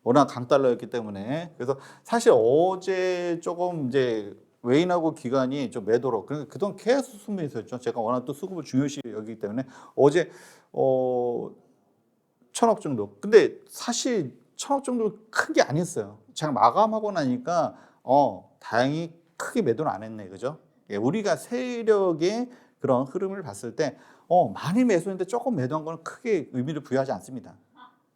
워낙 강달러였기 때문에. 그래서 사실 어제 조금 이제 외인하고 기관이 좀 매도로 그동안 계속 수급이 있었죠. 제가 워낙 또 수급을 중요시 여기기 때문에 어제 1,000억 정도. 근데 사실 1,000억 정도 큰 게 아니었어요. 제가 마감하고 나니까 다행히 크게 매도는 안 했네. 그죠? 우리가 세력의 그런 흐름을 봤을 때 많이 매수했는데 조금 매도한 거는 크게 의미를 부여하지 않습니다.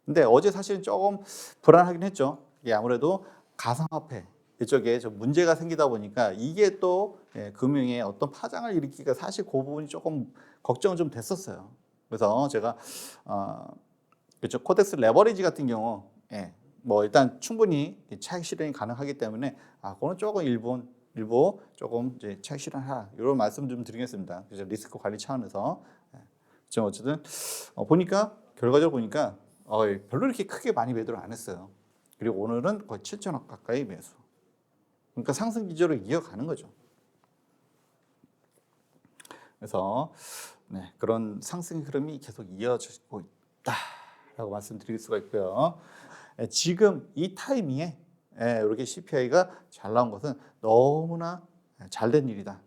근데 어제 사실은 조금 불안하긴 했죠. 아무래도 가상화폐 이쪽에 좀 문제가 생기다 보니까 이게 또 금융에 어떤 파장을 일으키기가 사실 그 부분이 조금 걱정은 좀 됐었어요. 그래서 제가 그렇죠. 코덱스 레버리지 같은 경우 뭐 일단 충분히 차익 실현이 가능하기 때문에 그거는 조금 일부 조금 이제 차익 실현하라 이런 말씀 좀 드리겠습니다. 그래서 리스크 관리 차원에서 지금 어쨌든 보니까 결과적으로 보니까 별로 이렇게 크게 많이 매도를 안 했어요. 그리고 오늘은 거의 7천억 가까이 매수. 그러니까 상승 기조를 이어가는 거죠. 그래서 그런 상승 흐름이 계속 이어지고 있다라고 말씀드릴 수가 있고요. 지금 이 타이밍에 이렇게 CPI가 잘 나온 것은 너무나 잘 된 일이다.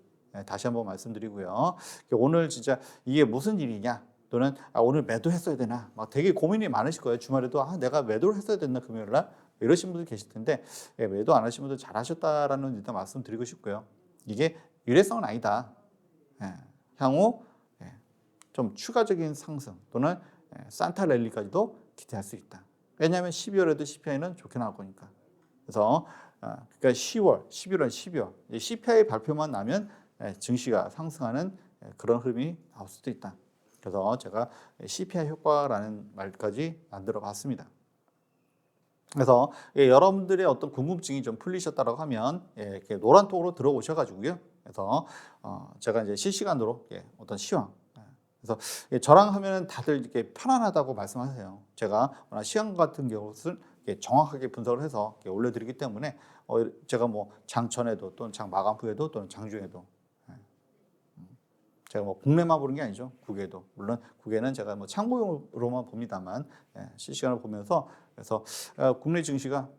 다시 한번 말씀드리고요. 오늘 진짜 이게 무슨 일이냐 또는 오늘 매도했어야 되나 막 되게 고민이 많으실 거예요. 주말에도 내가 매도를 했어야 됐나 금요일 날 이러신 분들 계실 텐데 매도 안 하신 분들 잘하셨다라는 일단 말씀드리고 싶고요. 이게 일회성은 아니다. 향후 좀 추가적인 상승 또는 산타 랠리까지도 기대할 수 있다. 왜냐하면 12월에도 CPI는 좋게 나올 거니까. 그래서 그러니까 10월, 11월, 12월 CPI 발표만 나면 증시가 상승하는 그런 흐름이 나올 수도 있다. 그래서 제가 CPI 효과라는 말까지 만들어 봤습니다. 그래서 여러분들의 어떤 궁금증이 좀 풀리셨다고 하면 이렇게 노란톡으로 들어오셔가지고요. 그래서 제가 이제 실시간으로 어떤 시황. 그래서 저랑 하면은 다들 이렇게 편안하다고 말씀하세요. 제가 워낙 시황 같은 경우는 정확하게 분석을 해서 올려드리기 때문에 제가 뭐 장 전에도 또는 장 마감 후에도 또는 장 중에도 제가 뭐 국내만 보는 게 아니죠. 국외도 물론 국외는 제가 뭐 참고용으로만 봅니다만 실시간으로 보면서 그래서 국내 증시가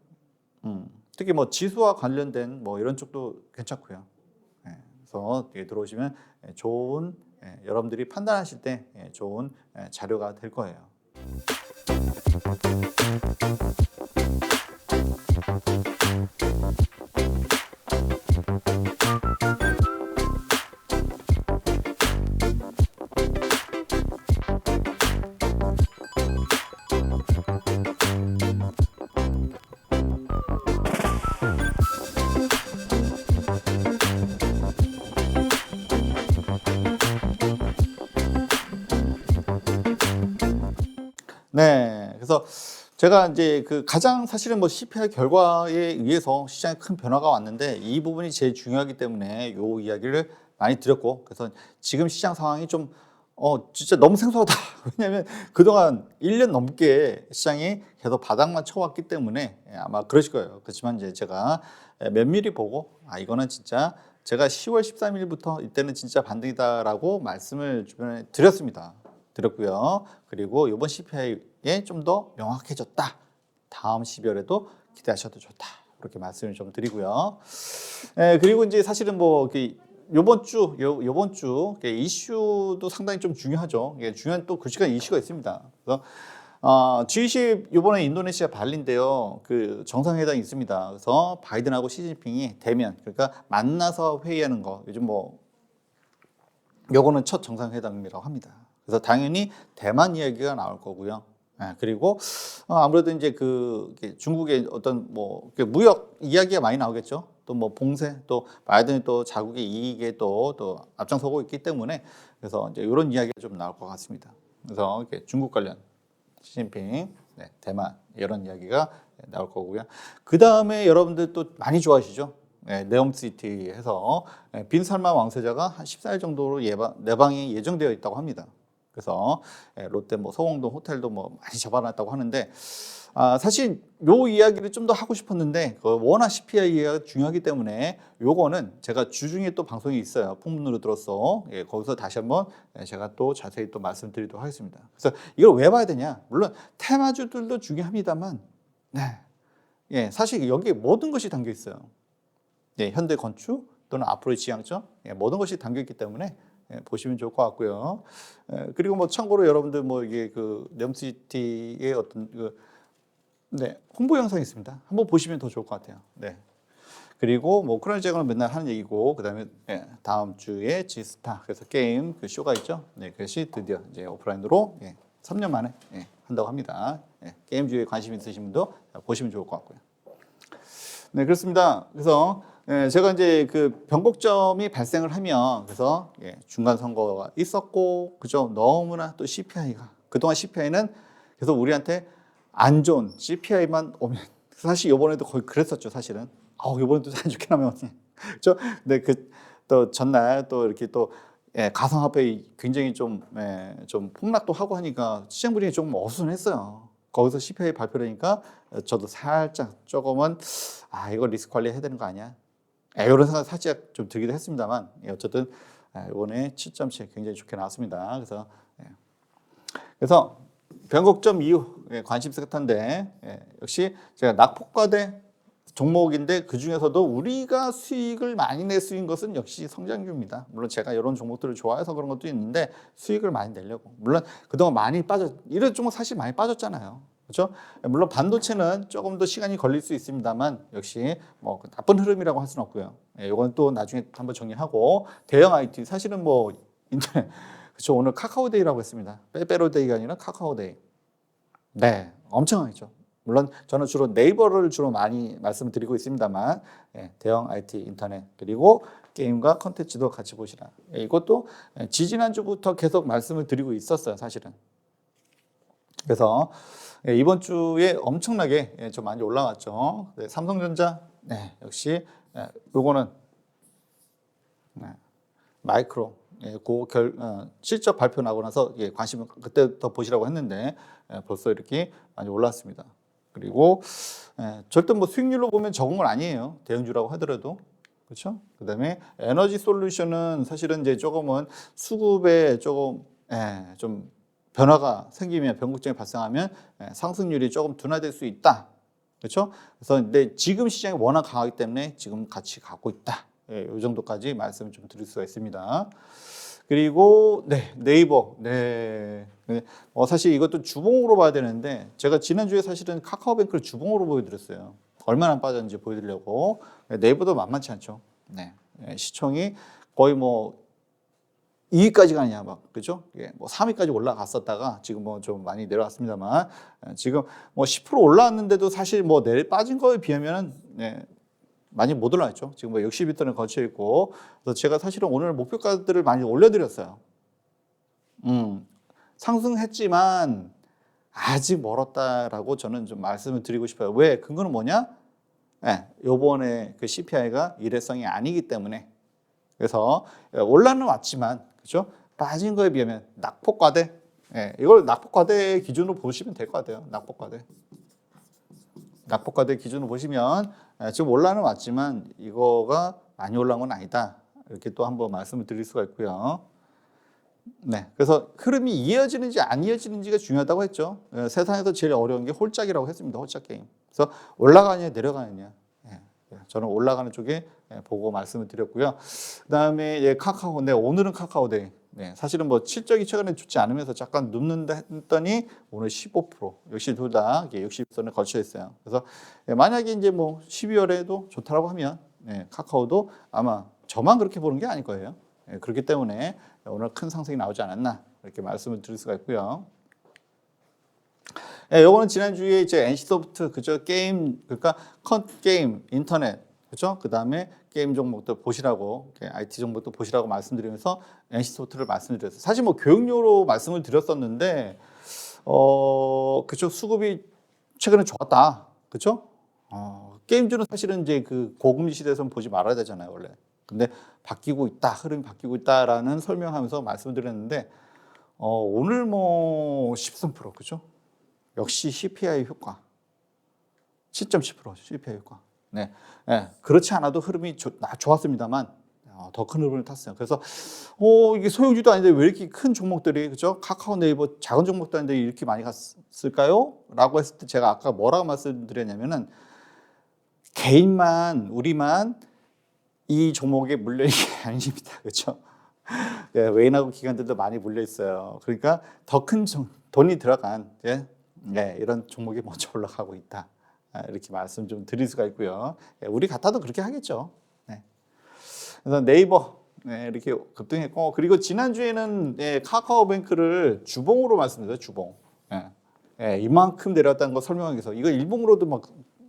특히 뭐 지수와 관련된 뭐 이런 쪽도 괜찮고요. 그래서 들어오시면 좋은 여러분들이 판단하실 때 좋은 자료가 될 거예요. 네, 그래서 제가 이제 그 가장 사실은 뭐 CPI 결과에 의해서 시장에 큰 변화가 왔는데 이 부분이 제일 중요하기 때문에 요 이야기를 많이 드렸고 그래서 지금 시장 상황이 좀 진짜 너무 생소하다. 왜냐하면 그동안 1년 넘게 시장이 계속 바닥만 쳐왔기 때문에 아마 그러실 거예요. 그렇지만 이제 제가 면밀히 보고 이거는 진짜 제가 10월 13일부터 이때는 진짜 반등이다라고 말씀을 주변에 드렸고요. 그리고 이번 CPI에 좀 더 명확해졌다. 다음 12월에도 기대하셔도 좋다. 이렇게 말씀을 좀 드리고요. 그리고 이제 사실은 뭐 요번 주 이슈도 상당히 좀 중요하죠. 중요한 또 그 시간 이슈가 있습니다. 그래서 G20 이번에 인도네시아 발리인데요. 그 정상회담이 있습니다. 그래서 바이든하고 시진핑이 대면 그러니까 만나서 회의하는 거 요즘 뭐 요거는 첫 정상회담이라고 합니다. 그래서 당연히 대만 이야기가 나올 거고요. 그리고 아무래도 이제 그 중국의 어떤 뭐 무역 이야기가 많이 나오겠죠. 또 뭐 봉쇄, 또 바이든이 또 자국의 이익에 또 앞장서고 있기 때문에 그래서 이제 이런 이야기가 좀 나올 것 같습니다. 그래서 이렇게 중국 관련 시진핑, 대만 이런 이야기가 나올 거고요. 그 다음에 여러분들 또 많이 좋아하시죠? 네옴시티 해서 빈 살만 왕세자가 한 14일 정도로 내방이 예정되어 있다고 합니다. 그래서 롯데 뭐 서공동 호텔도 뭐 많이 잡아놨다고 하는데 사실 요 이야기를 좀 더 하고 싶었는데 워낙 CPI가 중요하기 때문에 요거는 제가 주중에 또 방송이 있어요. 풍문으로 들었어. 거기서 다시 한번 제가 또 자세히 또 말씀드리도록 하겠습니다. 그래서 이걸 왜 봐야 되냐? 물론 테마주들도 중요합니다만, 사실 여기에 모든 것이 담겨 있어요. 현대건축 또는 앞으로의 지향점 모든 것이 담겨 있기 때문에 보시면 좋을 것 같고요. 그리고 뭐 참고로 여러분들 뭐 이게 그 네옴시티의 어떤 홍보 영상이 있습니다. 한번 보시면 더 좋을 것 같아요. 그리고 뭐 크로니 제거는 맨날 하는 얘기고 그다음에 다음 주에 지스타 그래서 게임 그 쇼가 있죠. 그것이 드디어 이제 오프라인으로 3년 만에 한다고 합니다. 게임주에 관심 있으신 분도 보시면 좋을 것 같고요. 네, 그렇습니다. 그래서 제가 이제 그 변곡점이 발생을 하면 그래서 중간 선거가 있었고 그죠? 너무나 또 CPI가 그동안 CPI는 계속 우리한테 안 좋은 CPI만 오면 사실 이번에도 거의 그랬었죠, 사실은. 이번에도 안 좋게 나면 어떡해. 그죠? 근데 그 또 전날 또 이렇게 또 가상화폐 굉장히 좀 폭락도 하고 하니까 시장 분위기 조금 어수선했어요. 거기서 CPI 발표되니까 저도 살짝 조금은 이거 리스크 관리해야 되는 거 아니야? 이런 생각 살짝 좀 들기도 했습니다만 어쨌든 이번에 7.7 굉장히 좋게 나왔습니다. 그래서 변곡점 이후 관심사가 탄데 역시 제가 낙폭과대 종목인데 그 중에서도 우리가 수익을 많이 낼 수 있는 것은 역시 성장주입니다. 물론 제가 이런 종목들을 좋아해서 그런 것도 있는데 수익을 많이 내려고. 물론 그동안 많이 이런 종목 사실 많이 빠졌잖아요. 그렇죠? 물론 반도체는 조금 더 시간이 걸릴 수 있습니다만 역시 뭐 나쁜 흐름이라고 할 수는 없고요. 이건 또 나중에 한번 정리하고 대형 IT 사실은 뭐 인터넷 그렇죠. 오늘 카카오데이라고 했습니다. 빼빼로데이가 아니라 카카오데이. 네, 엄청나죠. 물론 저는 주로 네이버를 주로 많이 말씀을 드리고 있습니다만 대형 IT 인터넷 그리고 게임과 컨텐츠도 같이 보시라. 이것도 지지난주부터 계속 말씀을 드리고 있었어요, 사실은. 그래서 이번 주에 엄청나게 좀 많이 올라왔죠. 삼성전자 역시 요거는 마이크로 실적 발표 나고 나서 관심을 그때부터 보시라고 했는데 벌써 이렇게 많이 올랐습니다. 그리고 절대 뭐 수익률로 보면 적은 건 아니에요. 대형주라고 하더라도. 그렇죠? 그다음에 에너지 솔루션은 사실은 이제 조금은 수급에 조금 좀 변화가 생기면 변곡점이 발생하면 상승률이 조금 둔화될 수 있다. 그렇죠? 그래서 근데 지금 시장이 워낙 강하기 때문에 지금 같이 가고 있다. 이 정도까지 말씀을 좀 드릴 수가 있습니다. 그리고 네이버 사실 이것도 주봉으로 봐야 되는데 제가 지난주에 사실은 카카오뱅크를 주봉으로 보여드렸어요. 얼마나 빠졌는지 보여드리려고. 네이버도 만만치 않죠. 시총이 거의 뭐 2위까지 가느냐 막 그죠? 뭐 3위까지 올라갔었다가 지금 뭐 좀 많이 내려왔습니다만 지금 뭐 10% 올라왔는데도 사실 뭐 빠진 거에 비하면은 많이 못 올라왔죠. 지금 뭐 60위선을 거쳐 있고 그래서 제가 사실은 오늘 목표가들을 많이 올려드렸어요. 상승했지만 아직 멀었다라고 저는 좀 말씀을 드리고 싶어요. 왜? 근거는 뭐냐? 요번에 그 CPI가 일회성이 아니기 때문에 그래서 올라는 왔지만 그죠? 빠진 거에 비하면 낙폭과대 이걸 낙폭과대 기준으로 보시면 될 것 같아요. 낙폭과대 기준으로 보시면 지금 올라는 왔지만 이거가 많이 올라온 건 아니다. 이렇게 또 한번 말씀을 드릴 수가 있고요. 그래서 흐름이 이어지는지 안 이어지는지가 중요하다고 했죠. 세상에서 제일 어려운 게 홀짝이라고 했습니다. 홀짝 게임. 그래서 올라가느냐 내려가느냐. 저는 올라가는 쪽에 보고 말씀을 드렸고요. 그다음에 카카오. 오늘은 카카오데이. 사실은 뭐 실적이 최근에 좋지 않으면서 잠깐 눕는다 했더니 오늘 15% 역시 둘 다 60선을 거쳐 있어요. 그래서 만약에 이제 뭐 12월에도 좋다라고 하면 카카오도 아마 저만 그렇게 보는 게 아닐 거예요. 그렇기 때문에 오늘 큰 상승이 나오지 않았나 이렇게 말씀을 드릴 수가 있고요. 요거는 지난주에 이제 NC소프트 그죠? 게임 그러니까 게임 인터넷 그죠? 그다음에 게임 종목도 보시라고 IT 종목도 보시라고 말씀드리면서 NC소프트를 말씀드렸어요. 사실 뭐 교육료로 말씀을 드렸었는데 그죠? 수급이 최근에 좋았다. 그죠? 게임주는 사실은 이제 그 고금리 시대에서는 보지 말아야 되잖아요, 원래. 근데 바뀌고 있다, 흐름이 바뀌고 있다라는 설명하면서 말씀드렸는데 오늘 뭐 13% 그죠? 역시 CPI 효과 7.10% CPI 효과. 그렇지 않아도 흐름이 좋았습니다만 더 큰 흐름을 탔어요. 그래서 이게 소형주도 아닌데 왜 이렇게 큰 종목들이 그죠? 카카오 네이버 작은 종목도 아닌데 이렇게 많이 갔을까요? 라고 했을 때 제가 아까 뭐라고 말씀드렸냐면은 개인만 우리만 이 종목에 물려 있는 게 아닙니다. 그렇죠? 외인하고 기관들도 많이 물려 있어요. 그러니까 더 큰 돈이 들어간 이런 종목이 먼저 올라가고 있다. 이렇게 말씀 좀 드릴 수가 있고요. 우리 같아도 그렇게 하겠죠. 그래서 네이버 이렇게 급등했고 그리고 지난주에는 카카오뱅크를 주봉으로 말씀드렸어요. 주봉. 이만큼 내려왔다는 거 설명하기 위해서 이거 일봉으로도 막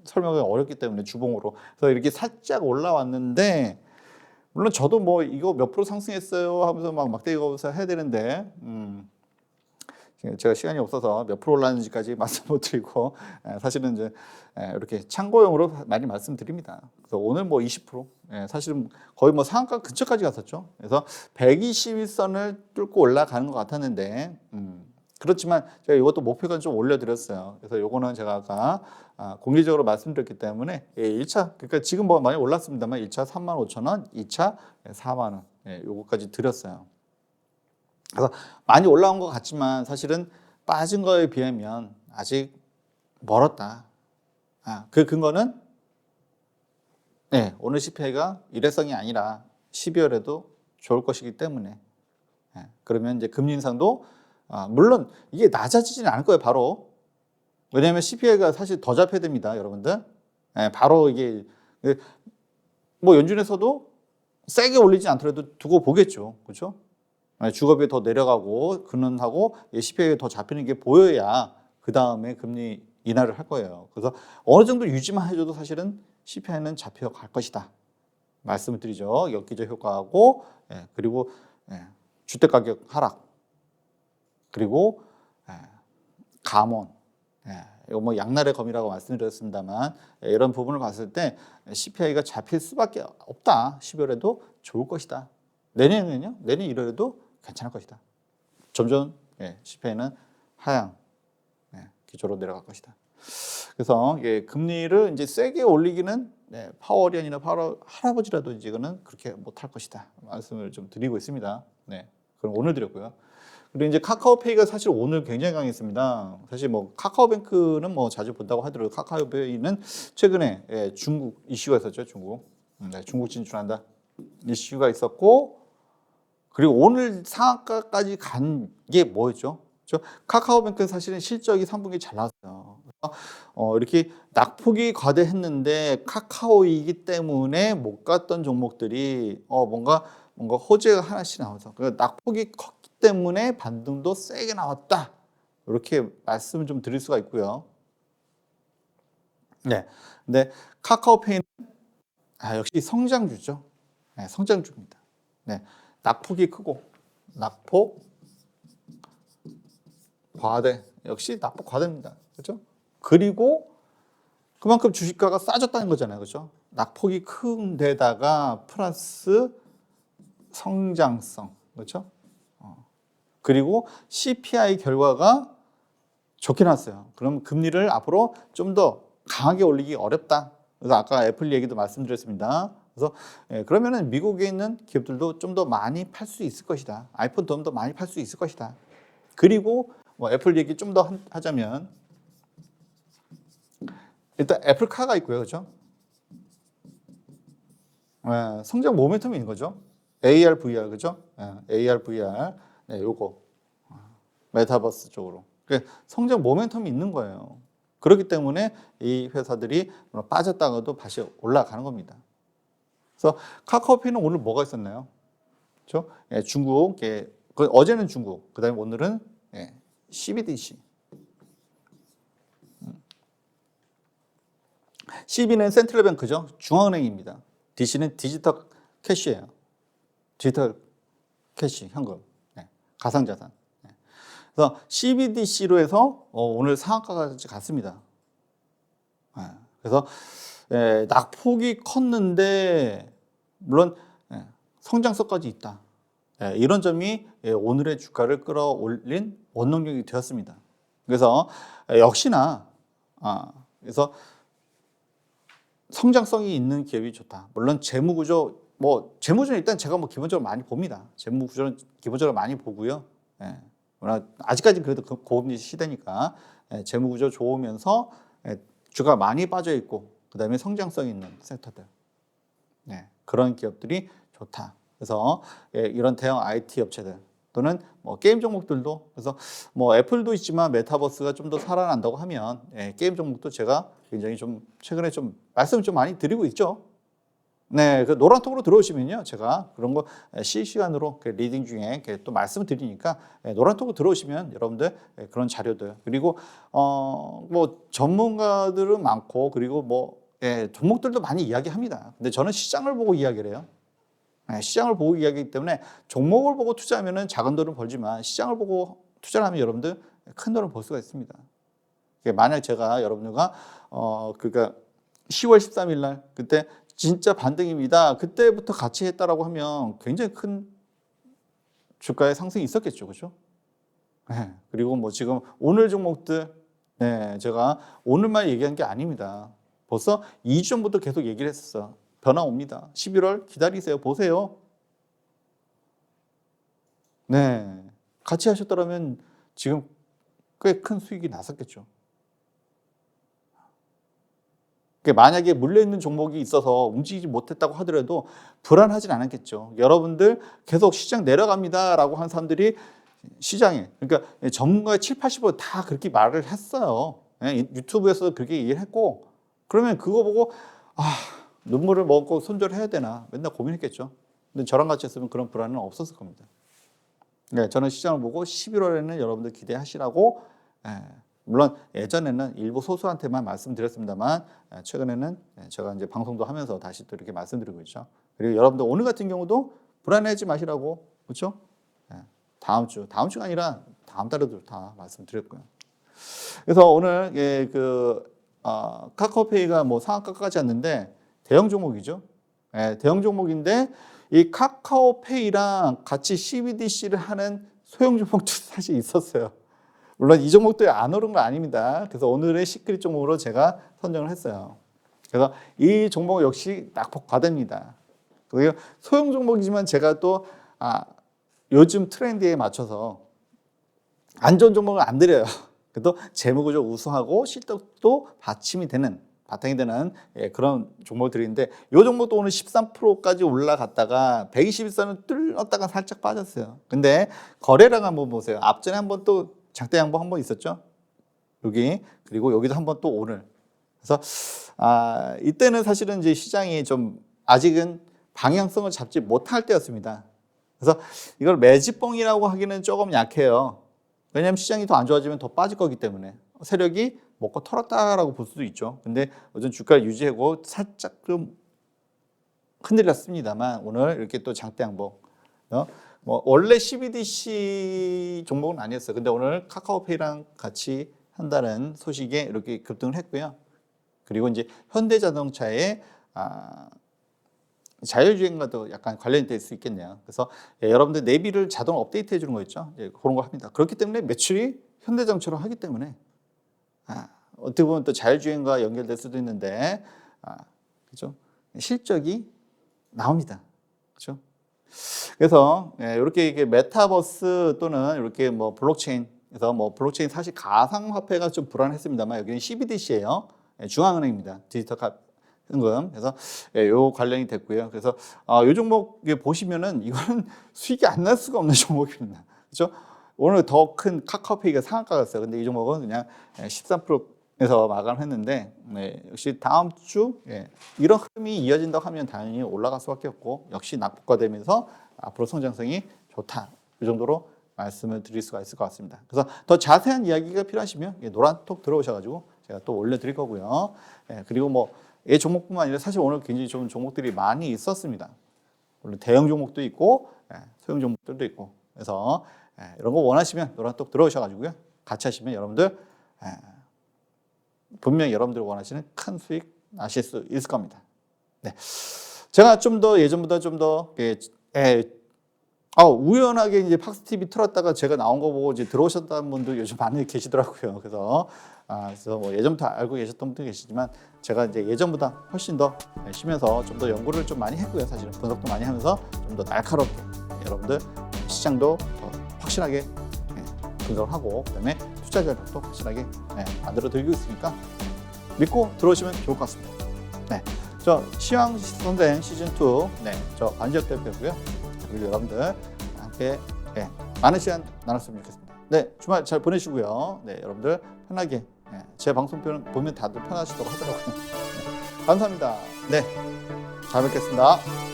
설명이 어렵기 때문에 주봉으로. 그래서 이렇게 살짝 올라왔는데 물론 저도 뭐 이거 몇 프로 상승했어요 하면서 막 막대기 거면서 해야 되는데 제가 시간이 없어서 몇 프로 올랐는지까지 말씀 못 드리고 사실은 이제 이렇게 참고용으로 많이 말씀드립니다. 그래서 오늘 뭐 20% 사실은 거의 뭐 상한가 근처까지 갔었죠. 그래서 121선을 뚫고 올라가는 것 같았는데 그렇지만 제가 이것도 목표가 좀 올려드렸어요. 그래서 요거는 제가 아까 공개적으로 말씀드렸기 때문에 1차 그러니까 지금 뭐 많이 올랐습니다만 1차 35,000원, 2차 4만원 요거까지 드렸어요. 그래서 많이 올라온 것 같지만 사실은 빠진 거에 비하면 아직 멀었다. 그 근거는 오늘 CPI가 일회성이 아니라 12월에도 좋을 것이기 때문에 그러면 이제 금리 인상도 물론 이게 낮아지지는 않을 거예요. 바로 왜냐하면 CPI가 사실 더 잡혀야 됩니다, 여러분들. 바로 이게 뭐 연준에서도 세게 올리지 않더라도 두고 보겠죠, 그렇죠? 주거비 더 내려가고 근원하고 CPI가 더 잡히는 게 보여야 그 다음에 금리 인하를 할 거예요. 그래서 어느 정도 유지만 해줘도 사실은 CPI는 잡혀갈 것이다. 말씀을 드리죠. 역기적 효과하고 그리고 주택가격 하락 그리고 감원 이거 뭐 양날의 검이라고 말씀드렸습니다만 이런 부분을 봤을 때 CPI가 잡힐 수밖에 없다. 12월에도 좋을 것이다. 내년에는요? 내년 1월에도 괜찮을 것이다. 점점 CPI는 하향 기조로 내려갈 것이다. 그래서 금리를 이제 세게 올리기는 파월이 아니라 파월 할아버지라도 이제는 그렇게 못할 것이다. 말씀을 좀 드리고 있습니다. 그럼 오늘 드렸고요. 그리고 이제 카카오페이가 사실 오늘 굉장히 강했습니다. 사실 뭐 카카오뱅크는 뭐 자주 본다고 하더라도 카카오페이는 최근에 중국 이슈가 있었죠. 중국 진출한다 이슈가 있었고 그리고 오늘 상한가까지 간 게 뭐였죠? 카카오뱅크는 사실은 실적이 3분기 잘 나왔어요. 이렇게 낙폭이 과대했는데 카카오이기 때문에 못 갔던 종목들이 뭔가 호재가 하나씩 나와서 그 낙폭이 컸기 때문에 반등도 세게 나왔다. 이렇게 말씀을 좀 드릴 수가 있고요. 근데 카카오페이는 역시 성장주죠. 성장주입니다. 낙폭이 크고 낙폭 과대 역시 낙폭 과대입니다. 그렇죠? 그리고 그만큼 주식가가 싸졌다는 거잖아요. 그렇죠? 낙폭이 큰 데다가 플러스 성장성. 그렇죠? 그리고 CPI 결과가 좋게 나왔어요. 그럼 금리를 앞으로 좀 더 강하게 올리기 어렵다. 그래서 아까 애플 얘기도 말씀드렸습니다. 그래서 그러면은 미국에 있는 기업들도 좀 더 많이 팔 수 있을 것이다. 아이폰 좀 더 많이 팔 수 있을 것이다. 그리고 뭐 애플 얘기 좀 더 하자면 일단 애플카가 있고요, 그렇죠? 성장 모멘텀이 있는 거죠. AR, VR, 그렇죠? AR, VR, 요거 메타버스 쪽으로 성장 모멘텀이 있는 거예요. 그렇기 때문에 이 회사들이 빠졌다가도 다시 올라가는 겁니다. 그래서 카카오페이는 오늘 뭐가 있었나요? 그렇죠? 중국, 어제는 중국, 그다음에 오늘은 CBDC. CB는 센트럴뱅크죠. 중앙은행입니다. DC는 디지털 캐시예요. 디지털 캐시, 현금, 가상자산. 그래서 CBDC로 해서 오늘 상한가까지 갔습니다. 그래서 낙폭이 컸는데 물론 성장성까지 있다. 이런 점이 오늘의 주가를 끌어올린 원동력이 되었습니다. 그래서 역시나 그래서 성장성이 있는 기업이 좋다. 물론 재무구조 재무구조는 일단 제가 기본적으로 많이 봅니다. 재무구조는 기본적으로 많이 보고요. 아직까지는 그래도 고금리 시대니까 재무구조 좋으면서 주가 많이 빠져 있고 그다음에 성장성 있는 섹터들 그런 기업들이 좋다. 그래서 이런 대형 IT 업체들 또는 게임 종목들도 그래서 애플도 있지만 메타버스가 좀 더 살아난다고 하면 게임 종목도 제가 굉장히 좀 최근에 좀 말씀을 좀 많이 드리고 있죠. 네, 그 노란톡으로 들어오시면요, 제가 그런 거 실시간으로 리딩 중에 또 말씀을 드리니까 노란톡으로 들어오시면 여러분들 그런 자료들, 그리고 뭐 전문가들은 많고, 그리고 뭐 종목들도 많이 이야기합니다. 근데 저는 시장을 보고 이야기를 해요. 시장을 보고 이야기하기 때문에 종목을 보고 투자하면은 작은 돈을 벌지만 시장을 보고 투자를 하면 여러분들 큰 돈을 벌 수가 있습니다. 만약 제가 여러분들과 그러니까 10월 13일 날 그때 진짜 반등입니다, 그때부터 같이 했다라고 하면 굉장히 큰 주가의 상승이 있었겠죠, 그렇죠? 네. 그리고 뭐 지금 오늘 종목들, 제가 오늘만 얘기한 게 아닙니다. 벌써 2주 전부터 계속 얘기를 했었어. 변화 옵니다. 11월 기다리세요. 보세요. 네, 같이 하셨더라면 지금 꽤 큰 수익이 났었겠죠. 만약에 물려있는 종목이 있어서 움직이지 못했다고 하더라도 불안하진 않았겠죠. 여러분들 계속 시장 내려갑니다라고 한 사람들이 시장에, 그러니까 전문가의 7, 80%다 그렇게 말을 했어요. 유튜브에서도 그렇게 얘기를 했고, 그러면 그거 보고 눈물을 먹고 손절해야 되나 맨날 고민했겠죠. 근데 저랑 같이 했으면 그런 불안은 없었을 겁니다. 저는 시장을 보고 11월에는 여러분들 기대하시라고, 물론 예전에는 일부 소수한테만 말씀드렸습니다만 최근에는 제가 이제 방송도 하면서 다시 또 이렇게 말씀드리고 있죠. 그리고 여러분들 오늘 같은 경우도 불안해하지 마시라고, 그렇죠? 다음 주가 아니라 다음 달에도 다 말씀드렸고요. 그래서 오늘 카카오페이가 뭐 상한가까지 왔는데 대형 종목이죠. 대형 종목인데 이 카카오페이랑 같이 CBDC를 하는 소형 종목도 사실 있었어요. 물론 이 종목도 안 오른 거 아닙니다. 그래서 오늘의 시크릿 종목으로 제가 선정을 했어요. 그래서 이 종목 역시 낙폭 과대입니다. 그리고 소형 종목이지만 제가 또 요즘 트렌드에 맞춰서 안 좋은 종목을 안 드려요. 그래도 재무구조 우수하고 실적도 받침이 되는, 바탕이 되는 그런 종목을 드리는데, 이 종목도 오늘 13%까지 올라갔다가 121선을 뚫었다가 살짝 빠졌어요. 근데 거래량 한번 보세요. 앞전에 한번 또 장대 양봉 한번 있었죠. 여기, 그리고 여기도 한번 또 오늘. 그래서 이때는 사실은 이제 시장이 좀 아직은 방향성을 잡지 못할 때였습니다. 그래서 이걸 매집봉이라고 하기는 조금 약해요. 왜냐하면 시장이 더 안 좋아지면 더 빠질 거기 때문에 세력이 먹고 털었다라고 볼 수도 있죠. 근데 어전 주가를 유지하고 살짝 좀 흔들렸습니다만 오늘 이렇게 또 장대 양봉. 뭐 원래 CBDC 종목은 아니었어요. 근데 오늘 카카오페이랑 같이 한다는 소식에 이렇게 급등을 했고요. 그리고 이제 현대자동차의 자율주행과도 약간 관련이 될 수 있겠네요. 그래서 여러분들 내비를 자동 업데이트 해주는 거 있죠. 그런 거 합니다. 그렇기 때문에 매출이 현대자동차로 하기 때문에 어떻게 보면 또 자율주행과 연결될 수도 있는데, 그죠? 실적이 나옵니다. 그죠? 그래서 이렇게 메타버스 또는 이렇게 뭐 블록체인에서 뭐 블록체인 사실 가상화폐가 좀 불안했습니다만 여기는 CBDC예요. 중앙은행입니다. 디지털 현금. 그래서 요 관련이 됐고요. 그래서 요 종목 보시면은 이거는 수익이 안 날 수가 없는 종목입니다. 그렇죠? 오늘 더 큰 카카오페이가 상한가 갔어요. 근데 이 종목은 그냥 13%에서 마감했는데, 역시 다음 주 이런 흐름이 이어진다고 하면 당연히 올라갈 수밖에 없고, 역시 낙폭과되면서 앞으로 성장성이 좋다. 이 정도로 말씀을 드릴 수가 있을 것 같습니다. 그래서 더 자세한 이야기가 필요하시면 노란톡 들어오셔가지고 제가 또 올려드릴 거고요. 그리고 뭐 이 종목뿐만 아니라 사실 오늘 굉장히 좋은 종목들이 많이 있었습니다. 물론 대형 종목도 있고 소형 종목들도 있고, 그래서 이런 거 원하시면 노란톡 들어오셔가지고요. 같이 하시면 여러분들 분명히 여러분들 원하시는 큰 수익 나실 수 있을 겁니다. 제가 좀 더 예전보다 좀 더 우연하게 이제 팍스 TV 틀었다가 제가 나온 거 보고 이제 들어오셨다는 분도 요즘 많이 계시더라고요. 그래서 뭐 예전부터 알고 계셨던 분도 계시지만 제가 이제 예전보다 훨씬 더 쉬면서 좀 더 연구를 좀 많이 했고요. 사실은 분석도 많이 하면서 좀 더 날카롭게 여러분들 시장도 더 확실하게 분석을 하고, 그다음에 투자 전략도 확실하게 만들어 드리고 있으니까 믿고 들어오시면 좋을 것 같습니다. 저 시황 선생 시즌 2, 저 반지혁 대표고요. 그리고 여러분들 함께 많은 시간 나눴으면 좋겠습니다. 주말 잘 보내시고요. 여러분들 편하게 제 방송 보면 다들 편하시다고 하더라고요. 감사합니다. 잘 뵙겠습니다.